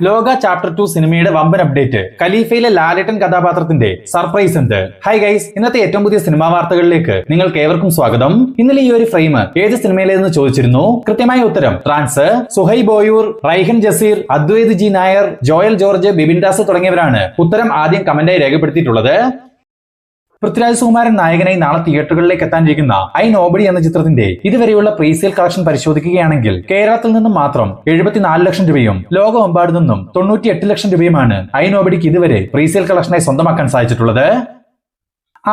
ലോക ചാപ്റ്റർ 2 സിനിമയുടെ വമ്പൻ അപ്ഡേറ്റ്. ഖലീഫയിലെ ലാലേട്ടൻ കഥാപാത്രത്തിന്റെ സർപ്രൈസ് എന്ത്? ഹായ് ഗൈസ്, ഇന്നത്തെ ഏറ്റവും പുതിയ സിനിമാ വാർത്തകളിലേക്ക് നിങ്ങൾക്ക് ഏവർക്കും സ്വാഗതം. ഇന്നലെ ഈ ഒരു ഫ്രെയിം ഏത് സിനിമയിലെന്ന് ചോദിച്ചിരുന്നു. കൃത്യമായ ഉത്തരം ട്രാൻസ്. സുഹൈബ് ബോയൂർ, റൈഹൻ ജസീർ, അദ്വൈത് ജി നായർ, ജോയൽ ജോർജ്, ബിബിൻ ദാസ് തുടങ്ങിയവരാണ് ഉത്തരം ആദ്യം കമന്റായി രേഖപ്പെടുത്തിയിട്ടുള്ളത്. പൃഥ്വിരാജ് സുകുമാരൻ നായകനായി നാളെ തിയേറ്ററുകളിലേക്ക് എത്താനിരിക്കുന്ന ഐ നോബഡി എന്ന ചിത്രത്തിന്റെ ഇതുവരെയുള്ള പ്രീസെയിൽ കളക്ഷൻ പരിശോധിക്കുകയാണെങ്കിൽ കേരളത്തിൽ നിന്നും മാത്രം 74 ലക്ഷം രൂപയും ലോകമെമ്പാടു നിന്നും 98 ലക്ഷം രൂപയുമാണ് ഐ നോബഡിക്ക് ഇതുവരെ പ്രീസെയിൽ കളക്ഷനായി സ്വന്തമാക്കാൻ സാധിച്ചിട്ടുള്ളത്.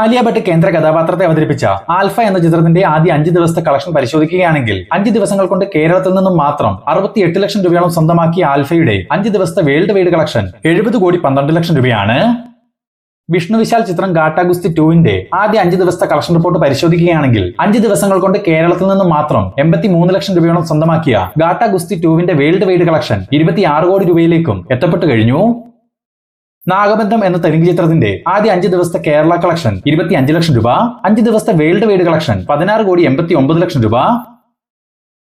ആലിയ ഭട്ട് കേന്ദ്ര കഥാപാത്രത്തെ അവതരിപ്പിച്ച ആൽഫ എന്ന ചിത്രത്തിന്റെ ആദ്യ 5 ദിവസത്തെ കളക്ഷൻ പരിശോധിക്കുകയാണെങ്കിൽ 5 ദിവസങ്ങൾ കൊണ്ട് കേരളത്തിൽ നിന്നും മാത്രം 68 ലക്ഷം രൂപയോളം സ്വന്തമാക്കിയ ആൽഫയുടെ 5 ദിവസത്തെ വേൾഡ് വൈഡ് കളക്ഷൻ 70 കോടി 12 ലക്ഷം രൂപയാണ്. വിഷ്ണു വിശാൽ ചിത്രം ഗാട്ടാ ഗുസ്തി 2-ന്റെ ആദ്യ 5 ദിവസത്തെ കളക്ഷൻ റിപ്പോർട്ട് പരിശോധിക്കുകയാണെങ്കിൽ 5 ദിവസങ്ങൾ കൊണ്ട് കേരളത്തിൽ നിന്നും മാത്രം 83 ലക്ഷം രൂപയോളം സ്വന്തമാക്കിയ ഗാട്ടാ ഗുസ്തി 2-ന്റെ വേൾഡ് വൈഡ് കളക്ഷൻ 26 കോടി രൂപയിലേക്കും എത്തപ്പെട്ടു കഴിഞ്ഞു. നാഗബന്ധം എന്ന തെലുങ്ക് ചിത്രത്തിന്റെ ആദ്യ 5 ദിവസത്തെ കേരള കളക്ഷൻ 25 ലക്ഷം രൂപ, 5 ദിവസത്തെ വേൾഡ് വൈഡ് കളക്ഷൻ 16 കോടി 89 ലക്ഷം രൂപ.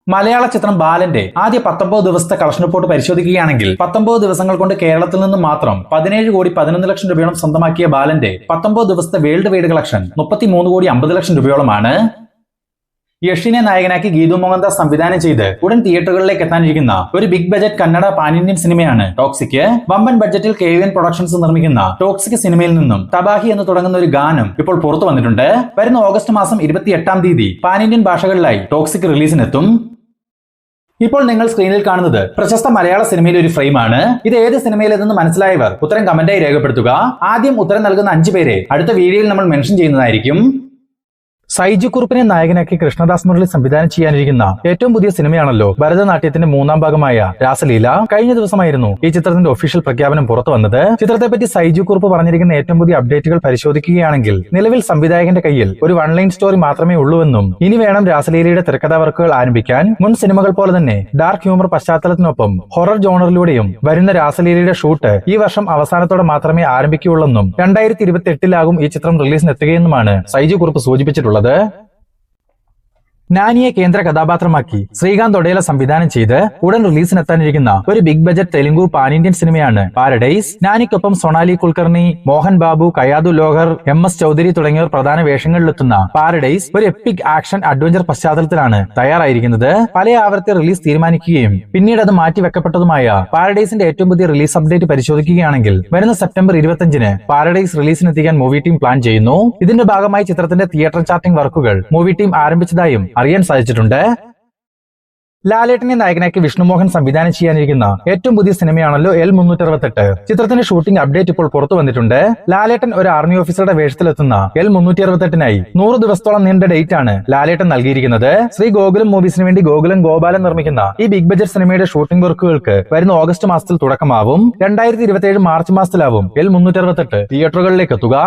മലയാള ചിത്രം ബാലന്റെ ആദ്യ 19 ദിവസത്തെ കളക്ഷൻ റിപ്പോർട്ട് പരിശോധിക്കുകയാണെങ്കിൽ 19 ദിവസങ്ങൾ കൊണ്ട് കേരളത്തിൽ നിന്നും മാത്രം 17 കോടി 11 ലക്ഷം രൂപയോളം സ്വന്തമാക്കിയ ബാലന്റെ 19 ദിവസത്തെ വേൾഡ് വൈഡ് കളക്ഷൻ 33 കോടി 50 ലക്ഷം രൂപയോളമാണ്. യഷിനെ നായകനാക്കി ഗീതു മോഹൻദാസ് സംവിധാനം ചെയ്ത് ഉടൻ തിയേറ്ററുകളിലേക്ക് എത്താനിരിക്കുന്ന ഒരു big budget Kannada pan Indian സിനിമയാണ് ടോക്സിക്. വമ്പൻ ബഡ്ജറ്റിൽ KVN പ്രൊഡക്ഷൻസ് നിർമ്മിക്കുന്ന ടോക്സിക് സിനിമയിൽ നിന്നും തബാഹി എന്ന് തുടങ്ങുന്ന ഒരു ഗാനം ഇപ്പോൾ പുറത്തു വന്നിട്ടുണ്ട്. വരുന്ന ഓഗസ്റ്റ് മാസം 28-ാം തീയതി പാൻ ഇന്ത്യൻ ഭാഷകളിലായി ടോക്സിക് റിലീസിനെത്തും. ഇപ്പോൾ നിങ്ങൾ സ്ക്രീനിൽ കാണുന്നത് പ്രശസ്ത മലയാള സിനിമയിലെ ഒരു ഫ്രെയിമാണ്. ഇത് ഏത് സിനിമയിലെന്ന് മനസ്സിലായവർ ഉത്തരം കമന്റായി രേഖപ്പെടുത്തുക. ആദ്യം ഉത്തരം നൽകുന്ന 5 പേരെ അടുത്ത വീഡിയോയിൽ നമ്മൾ മെൻഷൻ ചെയ്യുന്നതായിരിക്കും. സൈജു കുറുപ്പിനെ നായകനാക്കി കൃഷ്ണദാസ് മുരളി സംവിധാനം ചെയ്യാനിരിക്കുന്ന ഏറ്റവും പുതിയ സിനിമയാണല്ലോ ഭരതനാട്യത്തിന്റെ 3-ാം ഭാഗമായ രാസലീല. കഴിഞ്ഞ ദിവസമായിരുന്നു ഈ ചിത്രത്തിന്റെ ഒഫീഷ്യൽ പ്രഖ്യാപനം പുറത്തു വന്നത്. ചിത്രത്തെപ്പറ്റി സൈജു കുറുപ്പ് പറഞ്ഞിരിക്കുന്ന ഏറ്റവും പുതിയ അപ്ഡേറ്റുകൾ പരിശോധിക്കുകയാണെങ്കിൽ നിലവിൽ സംവിധായകന്റെ കയ്യിൽ ഒരു 1 ലൈൻ സ്റ്റോറി മാത്രമേ ഉള്ളൂവെന്നും ഇനി വേണം രാസലീലയുടെ തിരക്കഥാ വർക്കുകൾ ആരംഭിക്കാൻ. മുൻ സിനിമകൾ പോലെ തന്നെ ഡാർക്ക് ഹ്യൂമർ പശ്ചാത്തലത്തിനൊപ്പം ഹൊറർ ജോണറിലൂടെയും വരുന്ന രാസലീലയുടെ ഷൂട്ട് ഈ വർഷം അവസാനത്തോടെ മാത്രമേ ആരംഭിക്കുകയുള്ളെന്നും 2028-ലാകും ഈ ചിത്രം റിലീസിനെത്തുകയെന്നുമാണ് സൈജു കുറുപ്പ് സൂചിപ്പിച്ചിട്ടുള്ളത്. നാനിയെ കേന്ദ്ര കഥാപാത്രമാക്കി ശ്രീകാന്ത് ഒഡേല സംവിധാനം ചെയ്ത് ഉടൻ റിലീസിനെത്താനിരിക്കുന്ന ഒരു big budget Telugu pan Indian സിനിമയാണ് പാരഡൈസ്. നാനിക്കൊപ്പം സൊണാലി കുൽക്കർണി, മോഹൻ ബാബു, കയാദു ലോഹർ, MS ചൌധരി തുടങ്ങിയവർ പ്രധാന വേഷങ്ങളിലെത്തുന്ന പാരഡൈസ് ഒരു എപ്പിക് ആക്ഷൻ അഡ്വഞ്ചർ പശ്ചാത്തലത്തിലാണ് തയ്യാറായിരിക്കുന്നത്. പല ആവർത്തി റിലീസ് തീരുമാനിക്കുകയും പിന്നീട് അത് മാറ്റിവെക്കപ്പെട്ടതുമായ പാരഡൈസിന്റെ ഏറ്റവും പുതിയ റിലീസ് അപ്ഡേറ്റ് പരിശോധിക്കുകയാണെങ്കിൽ വരുന്ന സെപ്റ്റംബർ 25-ന് പാരഡൈസ് റിലീസിനെത്തിക്കാൻ മൂവി ടീം പ്ലാൻ ചെയ്യുന്നു. ഇതിന്റെ ഭാഗമായി ചിത്രത്തിന്റെ തിയേറ്റർ ചാർട്ടിംഗ് വർക്കുകൾ മൂവി ടീം ആരംഭിച്ചതായും അറിയാൻ സാധിച്ചിട്ടുണ്ട്. ലാലേട്ടനെ നായകനാക്കി വിഷ്ണുമോഹൻ സംവിധാനം ചെയ്യാനിരിക്കുന്ന ഏറ്റവും പുതിയ സിനിമയാണല്ലോ L368. ചിത്രത്തിന്റെ ഷൂട്ടിംഗ് അപ്ഡേറ്റ് ഇപ്പോൾ പുറത്തു വന്നിട്ടുണ്ട്. ലാലേട്ടൻ ഒരു ആർമി ഓഫീസറുടെ വേഷത്തിലെത്തുന്ന L368-നായി 100 ദിവസത്തോളം നീണ്ട ഡേറ്റ് ആണ് ലാലേട്ടൻ നൽകിയിരിക്കുന്നത്. ശ്രീ ഗോകുലം മൂവീസിന് വേണ്ടി ഗോകുലം ഗോപാലൻ നിർമ്മിക്കുന്ന ഈ ബിഗ് ബജറ്റ് സിനിമയുടെ ഷൂട്ടിംഗ് വർക്കുകൾക്ക് വരുന്ന ഓഗസ്റ്റ് മാസത്തിൽ തുടക്കമാവും. 2027 മാർച്ച് മാസത്തിലാവും L368 തിയേറ്ററുകളിലേക്ക് എത്തുക.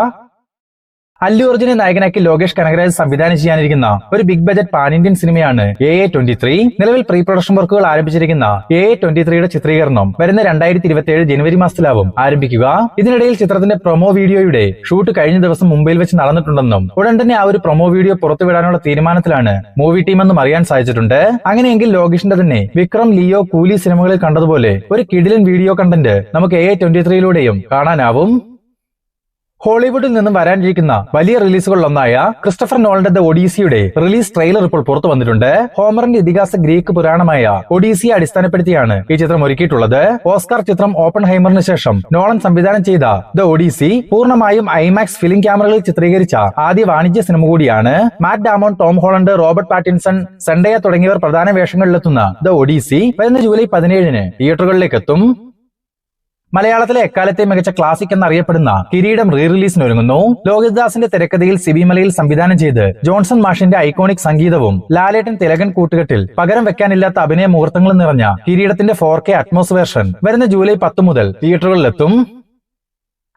അല്ലു അർജുനെ നായകനാക്കി ലോകേഷ് കനകരാജ് സംവിധാനം ചെയ്യാനിരിക്കുന്ന ഒരു ബിഗ് ബജറ്റ് പാൻ ഇന്ത്യൻ സിനിമയാണ് AA23. നിലവിൽ പ്രീ പ്രൊഡക്ഷൻ വർക്കുകൾ ആരംഭിച്ചിരിക്കുന്ന AA23യുടെ ചിത്രീകരണം വരുന്ന 2027 ജനുവരി മാസത്തിലാവും ആരംഭിക്കുക. ഇതിനിടയിൽ ചിത്രത്തിന്റെ പ്രൊമോ വീഡിയോയുടെ ഷൂട്ട് കഴിഞ്ഞ ദിവസം മുംബൈയിൽ വെച്ച് നടന്നിട്ടുണ്ടെന്നും ഉടൻ തന്നെ ആ ഒരു പ്രൊമോ വീഡിയോ പുറത്തുവിടാനുള്ള തീരുമാനത്തിലാണ് മൂവി ടീം എന്നും അറിയാൻ സാധിച്ചിട്ടുണ്ട്. അങ്ങനെയെങ്കിൽ ലോകേഷിന്റെ തന്നെ വിക്രം, ലിയോ, കൂലി സിനിമകളിൽ കണ്ടതുപോലെ ഒരു കിടിലൻ വീഡിയോ കണ്ടന്റ് നമുക്ക് AA23യിലൂടെയും കാണാനാവും. ഹോളിവുഡിൽ നിന്നും വരാനിരിക്കുന്ന വലിയ റിലീസുകളിലൊന്നായ ക്രിസ്റ്റഫർ നോളന്റെ ദ ഒഡീസിയുടെ റിലീസ് ട്രെയിലർ ഇപ്പോൾ പുറത്തു വന്നിട്ടുണ്ട്. ഹോമറിന്റെ ഇതിഹാസ ഗ്രീക്ക് പുരാണമായ ഒഡീസിയെ അടിസ്ഥാനപ്പെടുത്തിയാണ് ഈ ചിത്രം ഒരുക്കിയിട്ടുള്ളത്. ഓസ്കാർ ചിത്രം ഓപ്പൺഹൈമറിന് ശേഷം നോളൻ സംവിധാനം ചെയ്ത ദ ഒഡീസി പൂർണ്ണമായും IMAX ഫിലിം ക്യാമറകളിൽ ചിത്രീകരിച്ച ആദ്യ വാണിജ്യ സിനിമ കൂടിയാണ്. Matt Damon, Tom Holland, Robert Pattinson, Zendaya തുടങ്ങിയവർ പ്രധാന വേഷങ്ങളിലെത്തുന്ന ദ ഒഡീസി വരുന്ന ജൂലൈ 17-ന് തിയേറ്ററുകളിലേക്ക് എത്തും. മലയാളത്തിലെ എക്കാലത്തെ മികച്ച ക്ലാസിക് എന്നറിയപ്പെടുന്ന കിരീടം റീ റിലീസിന് ഒരുങ്ങുന്നു. ലോഹിതദാസിന്റെ തിരക്കഥയിൽ സിബി മലയിൽ സംവിധാനം ചെയ്ത് ജോൺസൺ മാഷിന്റെ ഐക്കോണിക് സംഗീതവും ലാലേട്ടൻ തിലകൻ കൂട്ടുകെട്ടിൽ പകരം വെക്കാനില്ലാത്ത അഭിനയ മുഹൂർത്തങ്ങളും നിറഞ്ഞ കിരീടത്തിന്റെ 4K അറ്റ്മോസ് വേർഷൻ വരുന്ന ജൂലൈ 10 മുതൽ തിയേറ്ററുകളിലെത്തും.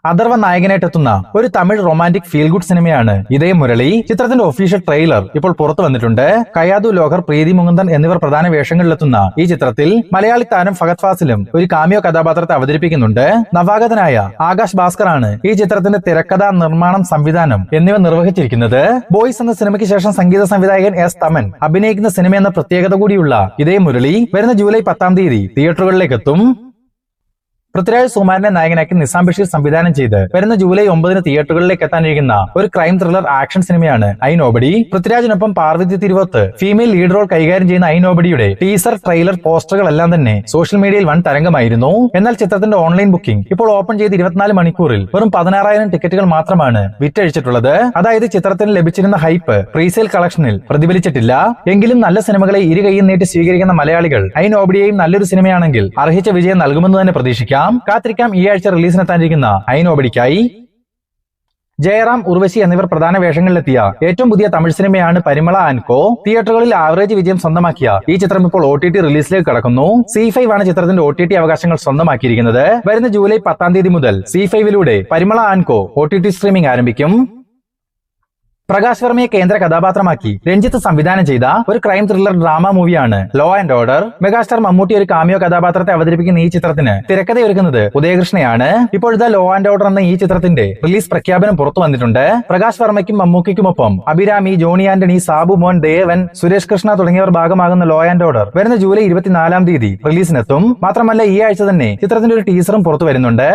അഥർവ നായകനായിട്ടെത്തുന്ന ഒരു തമിഴ് റൊമാന്റിക് ഫീൽ ഗുഡ് സിനിമയാണ് ഇതയ മുരളി. ചിത്രത്തിന്റെ ഒഫീഷ്യൽ ട്രെയിലർ ഇപ്പോൾ പുറത്തു വന്നിട്ടുണ്ട്. കയാദു ലോഹർ, പ്രീതി മുകുന്ദൻ എന്നിവർ പ്രധാന വേഷങ്ങളിലെത്തുന്ന ഈ ചിത്രത്തിൽ മലയാളി താരം ഫഹദ് ഫാസിലും ഒരു കാമിയോ കഥാപാത്രത്തെ അവതരിപ്പിക്കുന്നുണ്ട്. നവാഗതനായ ആകാശ് ഭാസ്കർ ആണ് ഈ ചിത്രത്തിന്റെ തിരക്കഥ, നിർമ്മാണം, സംവിധാനം എന്നിവ നിർവഹിച്ചിരിക്കുന്നത്. ബോയ്സ് എന്ന സിനിമയ്ക്ക് ശേഷം സംഗീത സംവിധായകൻ S. തമൻ അഭിനയിക്കുന്ന സിനിമ എന്ന പ്രത്യേകത കൂടിയുള്ള ഇതയ മുരളി വരുന്ന ജൂലൈ 10-ാം തീയതി തിയേറ്ററുകളിലേക്ക് എത്തും. പൃഥ്വിരാജ് സുകുമാരനെ നായകനാക്കി നിസാം ബഷീർ സംവിധാനം ചെയ്ത് വരുന്ന ജൂലൈ 9 തിയേറ്ററുകളിലേക്ക് എത്താനിരിക്കുന്ന ഒരു ക്രൈം ത്രില്ലർ ആക്ഷൻ സിനിമയാണ് ഐ നോബഡി. പൃഥ്വിരാജിനൊപ്പം Parvathy Thiruvothu female lead role കൈകാര്യം ചെയ്യുന്ന ഐ നോബഡിയുടെ ടീസർ, ട്രെയിലർ, പോസ്റ്ററുകളെല്ലാം തന്നെ സോഷ്യൽ മീഡിയയിൽ വൻ തരംഗമായിരുന്നു. എന്നാൽ ചിത്രത്തിന്റെ ഓൺലൈൻ ബുക്കിംഗ് ഇപ്പോൾ ഓപ്പൺ ചെയ്ത് 24 മണിക്കൂറിൽ വെറും 16,000 ടിക്കറ്റുകൾ മാത്രമാണ് വിറ്റഴിച്ചിട്ടുള്ളത്. അതായത് ചിത്രത്തിന് ലഭിച്ചിരുന്ന ഹൈപ്പ് പ്രീസെയിൽ കളക്ഷനിൽ പ്രതിഫലിച്ചിട്ടില്ല. എങ്കിലും നല്ല സിനിമകളെ ഇരു കൈയും നീട്ടി സ്വീകരിക്കുന്ന മലയാളികൾ ഐ നോബഡിയെയും നല്ലൊരു സിനിമയാണെങ്കിൽ അർഹിച്ച വിജയം നൽകുമെന്ന് തന്നെ പ്രതീക്ഷിക്കാം. കാത്തിരിക്കാം ഈ ആഴ്ച റിലീസിനെത്താനിരിക്കുന്ന ഐ നോബഡിക്കായി. ജയറാം, ഉർവശി എന്നിവർ പ്രധാന വേഷങ്ങളിലെത്തിയ ഏറ്റവും പുതിയ തമിഴ് സിനിമയാണ് പരിമള ആൻഡ് കോ. തിയേറ്ററുകളിൽ ആവറേജ് വിജയം സ്വന്തമാക്കിയ ഈ ചിത്രം ഇപ്പോൾ OTT റിലീസിലേക്ക് കടക്കുന്നു. C5 ആണ് ചിത്രത്തിന്റെ OTT അവകാശങ്ങൾ സ്വന്തമാക്കിയിരിക്കുന്നത്. വരുന്ന ജൂലൈ 10 മുതൽ C5-ലൂടെ പരിമള ആൻഡ് കോ OTT സ്ട്രീമിംഗ് ആരംഭിക്കും. പ്രകാശ് വർമ്മയെ കേന്ദ്ര കഥാപാത്രമാക്കി രഞ്ജിത്ത് സംവിധാനം ചെയ്ത ഒരു ക്രൈം ത്രില്ലർ ഡ്രാമ മൂവിയാണ് law and order. Megastar Mammootty ഒരു കാമിയോ കഥാപാത്രത്തെ അവതരിപ്പിക്കുന്ന ഈ ചിത്രത്തിന് തിരക്കഥയൊരുക്കുന്നത് ഉദയകൃഷ്ണയാണ്. ഇപ്പോഴത്തെ ലോ ആൻഡ് ഓർഡർ എന്ന ഈ ചിത്രത്തിന്റെ റിലീസ് പ്രഖ്യാപനം പുറത്തു വന്നിട്ടുണ്ട്. പ്രകാശ് വർമ്മയ്ക്കും മമ്മൂക്കിക്കുമൊപ്പം അഭിരാമി, ജോണി ആന്റണി, സാബു മോൻ, ദേവൻ, സുരേഷ് കൃഷ്ണ തുടങ്ങിയവർ ഭാഗമാകുന്ന ലോ ആൻഡ് ഓർഡർ വരുന്ന ജൂലൈ 24 റിലീസിനെത്തും. മാത്രമല്ല ഈ ആഴ്ച തന്നെ ചിത്രത്തിന്റെ ഒരു ടീസറും പുറത്തു വരുന്നുണ്ട്.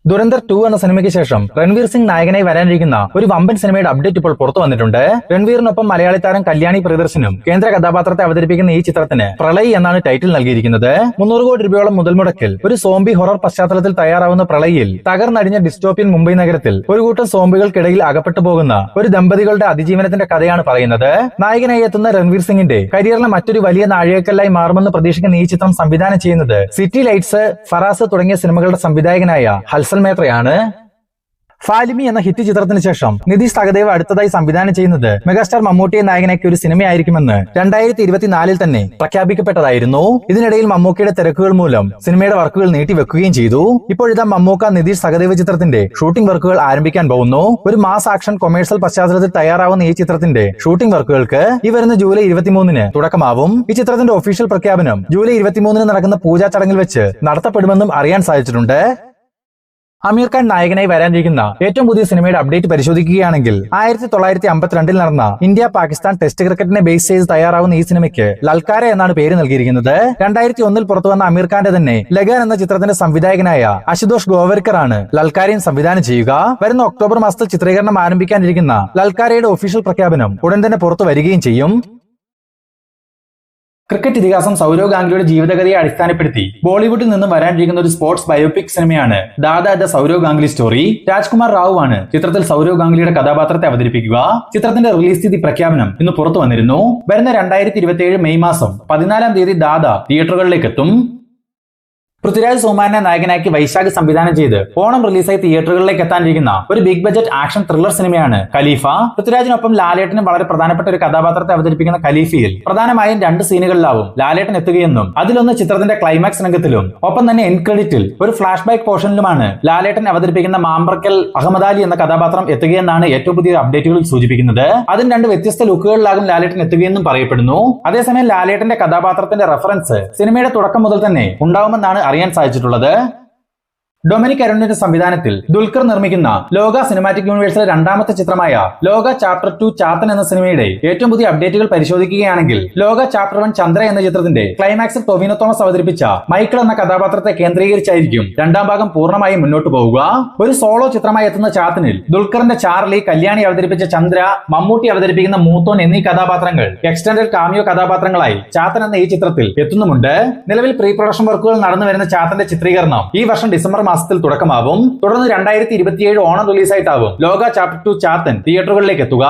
ദുരന്തർ 2 എന്ന സിനിമയ്ക്ക് ശേഷം രൺവീർ സിംഗ് നായകനായി വരാനിരിക്കുന്ന ഒരു വമ്പൻ സിനിമയുടെ അപ്ഡേറ്റ് ഇപ്പോൾ പുറത്തു വന്നിട്ടുണ്ട്. രൺവീറിനൊപ്പം മലയാളി താരം കല്യാണി പ്രിയദർശനും കേന്ദ്ര കഥാപാത്രത്തെ അവതരിപ്പിക്കുന്ന ഈ ചിത്രത്തിന് പ്രളയ് എന്നാണ് ടൈറ്റിൽ നൽകിയിരിക്കുന്നത്. 300 കോടി രൂപയോളം മുതൽ മുടക്കിൽ ഒരു സോംബി ഹൊറർ പശ്ചാത്തലത്തിൽ തയ്യാറാവുന്ന പ്രളയിൽ തകർന്നടിഞ്ഞ ഡിസ്റ്റോപ്യൻ മുംബൈ നഗരത്തിൽ ഒരു കൂട്ടം സോംബികൾക്കിടയിൽ അകപ്പെട്ടു പോകുന്ന ഒരു ദമ്പതികളുടെ അതിജീവനത്തിന്റെ കഥയാണ് പറയുന്നത്. നായകനായി എത്തുന്ന രൺവീർ സിംഗിന്റെ കരിയറിലെ മറ്റൊരു വലിയ നാഴികക്കല്ലായി മാറുമെന്ന് പ്രതീക്ഷിക്കുന്ന ഈ ചിത്രം സംവിധാനം ചെയ്യുന്നത് സിറ്റി ലൈറ്റ്സ്, ഫറാസ് തുടങ്ങിയ സിനിമകളുടെ സംവിധായകനായ ഹൽസൽ മേത്രയാണ്. ഫാലിമി എന്ന ഹിറ്റ് ചിത്രത്തിന് ശേഷം നിതീഷ് സഹദേവ് അടുത്തതായി സംവിധാനം ചെയ്യുന്നത് മെഗാസ്റ്റാർ മമ്മൂട്ടിയെ നായകനാക്കി ഒരു സിനിമയായിരിക്കുമെന്ന് 2024 തന്നെ പ്രഖ്യാപിക്കപ്പെട്ടതായിരുന്നു. ഇതിനിടയിൽ മമ്മൂക്കയുടെ തിരക്കുകൾ മൂലം സിനിമയുടെ വർക്കുകൾ നീട്ടിവെക്കുകയും ചെയ്തു. ഇപ്പോഴിതാ മമ്മൂക്ക നിതീഷ് സഹദേവ് ചിത്രത്തിന്റെ ഷൂട്ടിംഗ് വർക്കുകൾ ആരംഭിക്കാൻ പോകുന്നു. ഒരു മാസ് ആക്ഷൻ കൊമേഴ്സ്യൽ പശ്ചാത്തലത്തിൽ തയ്യാറാവുന്ന ഈ ചിത്രത്തിന്റെ ഷൂട്ടിംഗ് വർക്കുകൾക്ക് ഈ വരുന്ന ജൂലൈ 23 തുടക്കമാവും. ഈ ചിത്രത്തിന്റെ ഒഫീഷ്യൽ പ്രഖ്യാപനം ജൂലൈ 23 നടക്കുന്ന പൂജാ ചടങ്ങിൽ വെച്ച് നടത്തപ്പെടുമെന്നും അറിയാൻ സാധിച്ചിട്ടുണ്ട്. അമീർ ഖാൻ നായകനായി വരാനിരിക്കുന്ന ഏറ്റവും പുതിയ സിനിമയുടെ അപ്ഡേറ്റ് പരിശോധിക്കുകയാണെങ്കിൽ 1952 നടന്ന ഇന്ത്യ പാകിസ്ഥാൻ ടെസ്റ്റ് ക്രിക്കറ്റിനെ ബേസ് ചെയ്ത് തയ്യാറാവുന്ന ഈ സിനിമയ്ക്ക് ലൽക്കാര എന്നാണ് പേര് നൽകിയിരിക്കുന്നത്. 2001 പുറത്തു വന്ന അമീർ ഖാന്റെ തന്നെ ലഗാൻ എന്ന ചിത്രത്തിന്റെ സംവിധായകനായ അശുതോഷ് ഗോവർക്കർ ആണ് ലൽക്കാരയും സംവിധാനം ചെയ്യുക. വരുന്ന ഒക്ടോബർ മാസത്തിൽ ചിത്രീകരണം ആരംഭിക്കാനിരിക്കുന്ന ലൽക്കാരയുടെ ഒഫീഷ്യൽ പ്രഖ്യാപനം ഉടൻ തന്നെ പുറത്തു വരികയും ചെയ്യും. ക്രിക്കറ്റ് ഇതിഹാസം സൗരവ് ഗാംഗുലിയുടെ ജീവിതകഥയെ അടിസ്ഥാനപ്പെടുത്തി ബോളിവുഡിൽ നിന്നും വരാനിരിക്കുന്ന ഒരു സ്പോർട്സ് ബയോപിക് സിനിമയാണ് ദാദ ദ സൗരവ് ഗാംഗുലി സ്റ്റോറി. രാജ്കുമാർ റാവു ആണ് ചിത്രത്തിൽ സൗരവ് ഗാംഗുലിയുടെ കഥാപാത്രത്തെ അവതരിപ്പിക്കുക. ചിത്രത്തിന്റെ റിലീസ് തീയതി പ്രഖ്യാപനം ഇന്ന് പുറത്തു വന്നിരുന്നു. വരുന്ന 2027 മെയ് മാസം 14 ദാദ തിയേറ്ററുകളിലേക്ക് എത്തും. പൃഥ്വിരാജ് സുകുമാരനെ നായകനാക്കി വൈശാഖ് സംവിധാനം ചെയ്ത് ഓണം റിലീസായി തിയേറ്ററുകളിലേക്ക് എത്താനിരിക്കുന്ന ഒരു ബിഗ് ബജറ്റ് ആക്ഷൻ ത്രില്ലർ സിനിമയാണ് ഖലീഫ. പൃഥ്വിരാജിനൊപ്പം ലാലേട്ടനും വളരെ പ്രധാനപ്പെട്ട ഒരു കഥാപാത്രത്തെ അവതരിപ്പിക്കുന്ന ഖലീഫയിൽ പ്രധാനമായും 2 സീനുകളിലാവും ലാലേട്ടൻ എത്തുകയെന്നും അതിലൊന്ന് ചിത്രത്തിന്റെ ക്ലൈമാക്സ് രംഗത്തിലും ഒപ്പം തന്നെ എൻഡ് ക്രെഡിറ്റിൽ ഒരു ഫ്ലാഷ് ബാക്ക് പോർഷനിലുമാണ് ലാലേട്ടൻ അവതരിപ്പിക്കുന്ന മാമ്പ്രക്കൽ അഹമ്മദ് അലി എന്ന കഥാപാത്രം എത്തുകയെന്നാണ് ഏറ്റവും പുതിയ അപ്ഡേറ്റുകളിൽ സൂചിപ്പിക്കുന്നത്. അതിന് 2 വ്യത്യസ്ത ലുക്കുകളിലാകും ലാലേട്ടൻ എത്തുകയെന്നും പറയപ്പെടുന്നു. അതേസമയം ലാലേട്ടന്റെ കഥാപാത്രത്തിന്റെ റെഫറൻസ് സിനിമയുടെ തുടക്കം മുതൽ തന്നെ ഉണ്ടാവുമെന്നാണ് അറിയാൻ സാധിച്ചിട്ടുള്ളത്. ഡൊമിനിക് അരുണിന്റെ സംവിധാനത്തിൽ ദുൽഖർ നിർമ്മിക്കുന്ന ലോക സിനിമാറ്റിക് യൂണിവേഴ്സിലെ 2ാമത്തെ ചിത്രമായ ലോക ചാപ്റ്റർ 2 ചാത്തൻ എന്ന സിനിമയുടെ ഏറ്റവും പുതിയ അപ്ഡേറ്റുകൾ പരിശോധിക്കുകയാണെങ്കിൽ ലോക ചാപ്റ്റർ 1 ചന്ദ്ര എന്ന ചിത്രത്തിന്റെ ക്ലൈമാക്സിൽ ടൊവിനോ തോമസ് അവതരിപ്പിച്ച മൈക്കിൾ എന്ന കഥാപാത്രത്തെ കേന്ദ്രീകരിച്ചായിരിക്കും 2ാം ഭാഗം പൂർണ്ണമായും മുന്നോട്ട് പോവുക. ഒരു സോളോ ചിത്രമായി എത്തുന്ന ചാത്തനിൽ ദുൽഖറിന്റെ ചാർലി, കല്യാണി അവതരിപ്പിച്ച ചന്ദ്ര, മമ്മൂട്ടി അവതരിപ്പിക്കുന്ന മൂത്തോൻ എന്നീ കഥാപാത്രങ്ങൾ എക്സ്റ്റൻഡഡ് കാമിയോ കഥാപാത്രങ്ങളായി ചാത്തൻ എന്ന ഈ ചിത്രത്തിൽ എത്തുന്നുമുണ്ട്. നിലവിൽ പ്രീ പ്രൊഡക്ഷൻ വർക്കുകൾ നടന്നു വരുന്ന ചാത്തന്റെ ചിത്രീകരണം ഈ വർഷം ഡിസംബർ മാസത്തിൽ തുടക്കമാവും. തുടർന്ന് 2027 ഓണം റിലീസായിട്ടാവും ലോക ചാപ്റ്റർ 2 ചാത്തൻ തിയേറ്ററുകളിലേക്ക് എത്തുക.